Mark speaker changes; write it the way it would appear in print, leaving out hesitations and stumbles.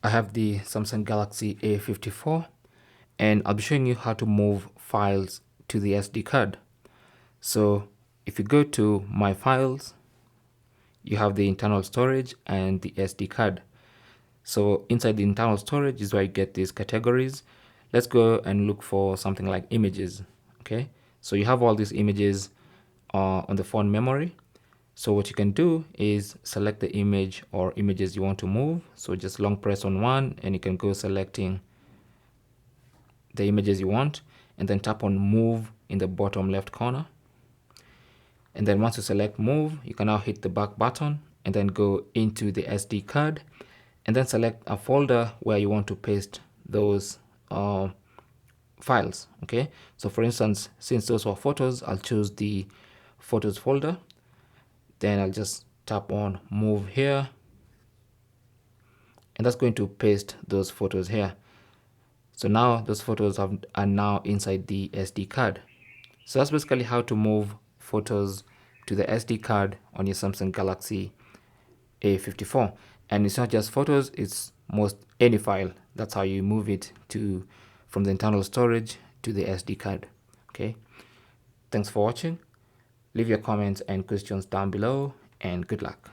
Speaker 1: I have the Samsung Galaxy A54 and I'll be showing you how to move files to the SD card. So if you go to My Files, you have the internal storage and the SD card. So inside the internal storage is where you get these categories. Let's go and look for something like images. Okay, so you have all these images on the phone memory. So what you can do is select the image or images you want to move. So just long press on one and you can go selecting the images you want and then tap on move in the bottom left corner. And then once you select move, you can now hit the back button and then go into the SD card and then select a folder where you want to paste those files. Okay, so for instance, since those were photos, I'll choose the photos folder. Then I'll just tap on move here and that's going to paste those photos here. So now those photos are now inside the SD card. So that's basically how to move photos to the SD card on your Samsung Galaxy A54. And it's not just photos, it's most any file. That's how you move it to from the internal storage to the SD card. Okay, thanks for watching. Leave your comments and questions down below and good luck.